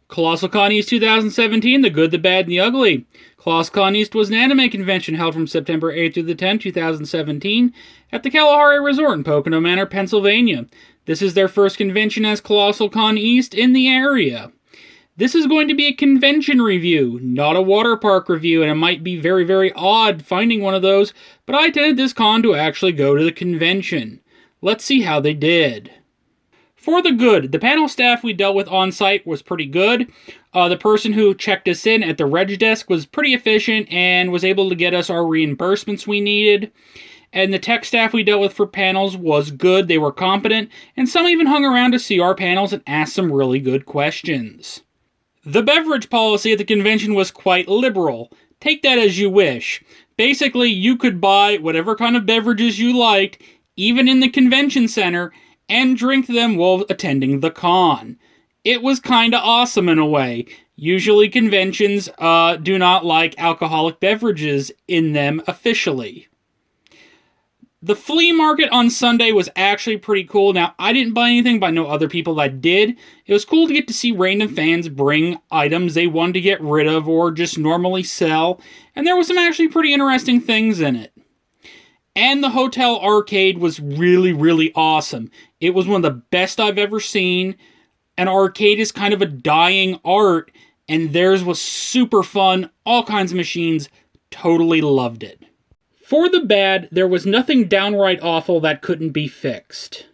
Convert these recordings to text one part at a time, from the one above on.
Colossalcon East 2017, The Good, the Bad, and the Ugly. Colossalcon East was an anime convention held from September 8th through the 10th, 2017, at the Kalahari Resort in Pocono Manor, Pennsylvania. This is their first convention as Colossalcon East in the area. This is going to be a convention review, not a water park review, and it might be very, very odd finding one of those, but I attended this con to actually go to the convention. Let's see how they did. For the good, the panel staff we dealt with on site was pretty good. The person who checked us in at the reg desk was pretty efficient and was able to get us our reimbursements we needed. And the tech staff we dealt with for panels was good, they were competent, and some even hung around to see our panels and ask some really good questions. The beverage policy at the convention was quite liberal. Take that as you wish. Basically, you could buy whatever kind of beverages you liked, even in the convention center, and drink them while attending the con. It was kinda awesome in a way. Usually conventions do not like alcoholic beverages in them officially. The flea market on Sunday was actually pretty cool. Now, I didn't buy anything, but I know other people that did. It was cool to get to see random fans bring items they wanted to get rid of or just normally sell, and there was some actually pretty interesting things in it. And the hotel arcade was really, really awesome. It was one of the best I've ever seen. An arcade is kind of a dying art, and theirs was super fun. All kinds of machines. Totally loved it. For the bad, there was nothing downright awful that couldn't be fixed.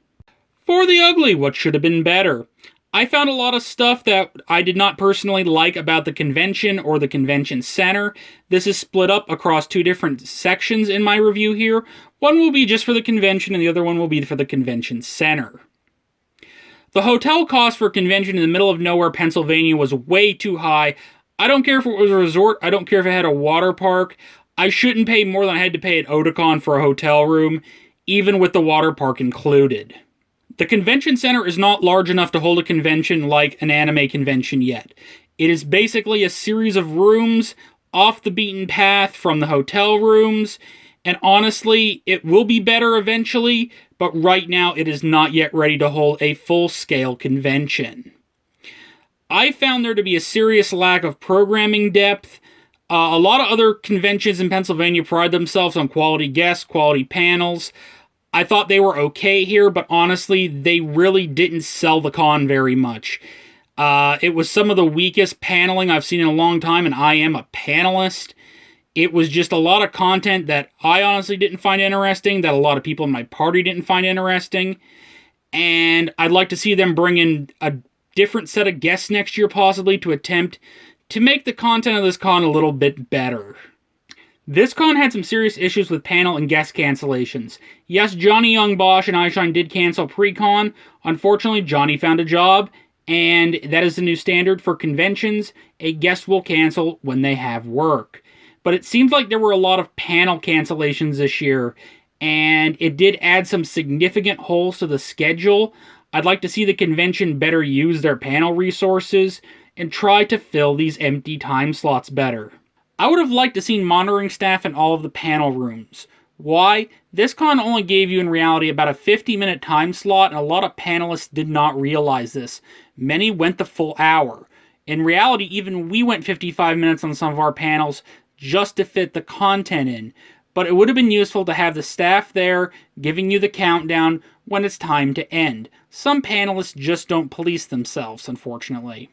For the ugly, what should have been better? I found a lot of stuff that I did not personally like about the convention or the convention center. This is split up across two different sections in my review here. One will be just for the convention and the other one will be for the convention center. The hotel cost for a convention in the middle of nowhere, Pennsylvania was way too high. I don't care if it was a resort, I don't care if it had a water park. I shouldn't pay more than I had to pay at Otakon for a hotel room, even with the water park included. The convention center is not large enough to hold a convention like an anime convention yet. It is basically a series of rooms off the beaten path from the hotel rooms, and honestly, it will be better eventually, but right now it is not yet ready to hold a full-scale convention. I found there to be a serious lack of programming depth. A lot of other conventions in Pennsylvania pride themselves on quality guests, quality panels. I thought they were okay here, but honestly, they really didn't sell the con very much. It was some of the weakest paneling I've seen in a long time, and I am a panelist. It was just a lot of content that I honestly didn't find interesting, that a lot of people in my party didn't find interesting, and I'd like to see them bring in a different set of guests next year, possibly, to attempt to make the content of this con a little bit better. This con had some serious issues with panel and guest cancellations. Yes, Johnny Young Bosch and iShine did cancel pre-con. Unfortunately, Johnny found a job, and that is the new standard for conventions. A guest will cancel when they have work. But it seems like there were a lot of panel cancellations this year, and it did add some significant holes to the schedule. I'd like to see the convention better use their panel resources and try to fill these empty time slots better. I would have liked to see monitoring staff in all of the panel rooms. Why? This con only gave you in reality about a 50-minute time slot, and a lot of panelists did not realize this. Many went the full hour. In reality, even we went 55 minutes on some of our panels just to fit the content in. But it would have been useful to have the staff there giving you the countdown when it's time to end. Some panelists just don't police themselves, unfortunately.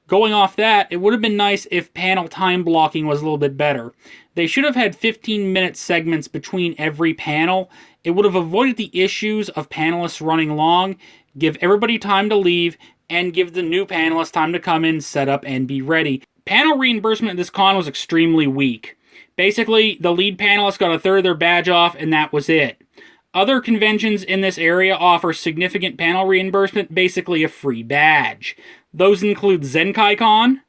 Going off that, it would have been nice if panel time blocking was a little bit better. They should have had 15-minute segments between every panel. It would have avoided the issues of panelists running long, give everybody time to leave, and give the new panelists time to come in, set up, and be ready. Panel reimbursement at this con was extremely weak. Basically, the lead panelists got a third of their badge off, and that was it. Other conventions in this area offer significant panel reimbursement, basically a free badge. Those include Zenkai-Con,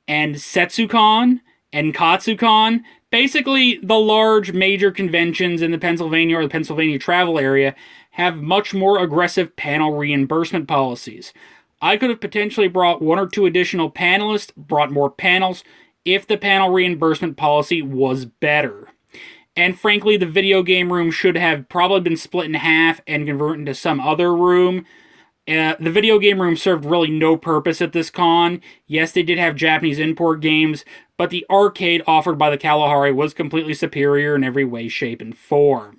and Setsu-Con, and Katsu-Con. Basically, the large major conventions in the Pennsylvania or the Pennsylvania travel area have much more aggressive panel reimbursement policies. I could have potentially brought one or two additional panelists, brought more panels, if the panel reimbursement policy was better. And frankly, the video game room should have probably been split in half and converted into some other room. The video game room served really no purpose at this con. Yes, they did have Japanese import games, but the arcade offered by the Kalahari was completely superior in every way, shape, and form.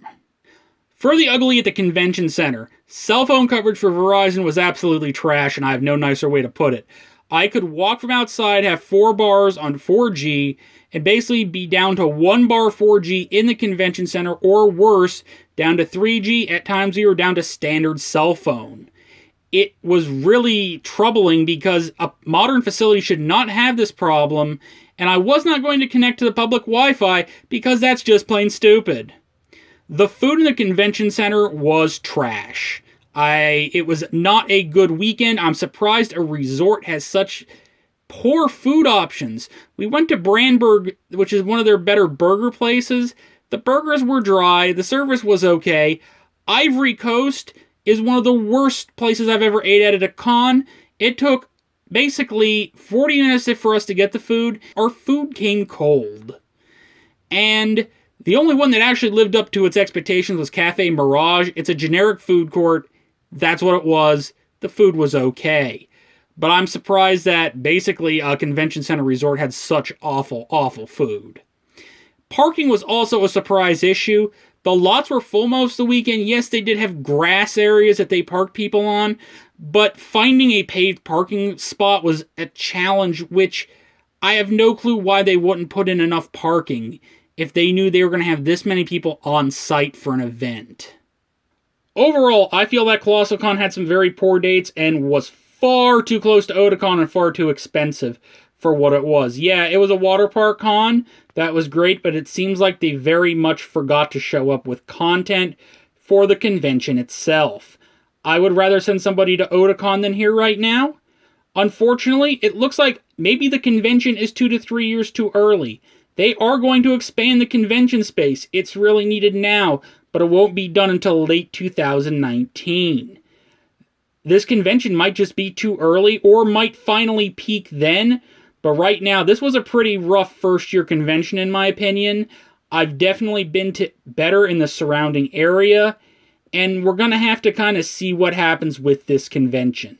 For the ugly at the convention center, cell phone coverage for Verizon was absolutely trash, and I have no nicer way to put it. I could walk from outside, have 4 bars on 4G, and basically be down to 1 bar 4G in the convention center, or worse, down to 3G, at times we were down to standard cell phone. It was really troubling because a modern facility should not have this problem, and I was not going to connect to the public Wi-Fi because that's just plain stupid. The food in the convention center was trash. It was not a good weekend. I'm surprised a resort has such poor food options. We went to Brandberg, which is one of their better burger places. The burgers were dry. The service was okay. Ivory Coast is one of the worst places I've ever ate at a con. It took basically 40 minutes for us to get the food. Our food came cold. And the only one that actually lived up to its expectations was Cafe Mirage. It's a generic food court. That's what it was. The food was okay. But I'm surprised that basically a convention center resort had such awful, awful food. Parking was also a surprise issue. The lots were full most of the weekend. Yes, they did have grass areas that they parked people on, but finding a paved parking spot was a challenge, which I have no clue why they wouldn't put in enough parking if they knew they were going to have this many people on site for an event. Overall, I feel that Colossalcon had some very poor dates and was far too close to Otakon and far too expensive for what it was. Yeah, it was a water park con. That was great, but it seems like they very much forgot to show up with content for the convention itself. I would rather send somebody to Otakon than here right now. Unfortunately, it looks like maybe the convention is 2 to 3 years too early. They are going to expand the convention space. It's really needed now, but it won't be done until late 2019. This convention might just be too early or might finally peak then, but right now this was a pretty rough first-year convention in my opinion. I've definitely been to better in the surrounding area, and we're going to have to kind of see what happens with this convention.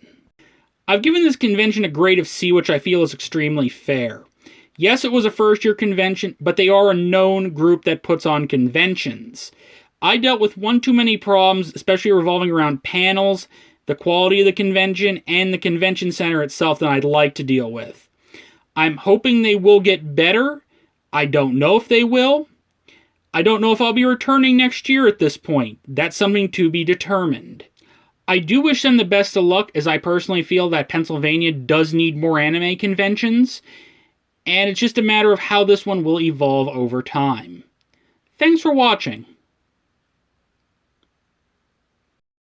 I've given this convention a grade of C, which I feel is extremely fair. Yes, it was a first-year convention, but they are a known group that puts on conventions. I dealt with one too many problems, especially revolving around panels, the quality of the convention, and the convention center itself than I'd like to deal with. I'm hoping they will get better. I don't know if they will. I don't know if I'll be returning next year at this point. That's something to be determined. I do wish them the best of luck, as I personally feel that Pennsylvania does need more anime conventions, and it's just a matter of how this one will evolve over time. Thanks for watching.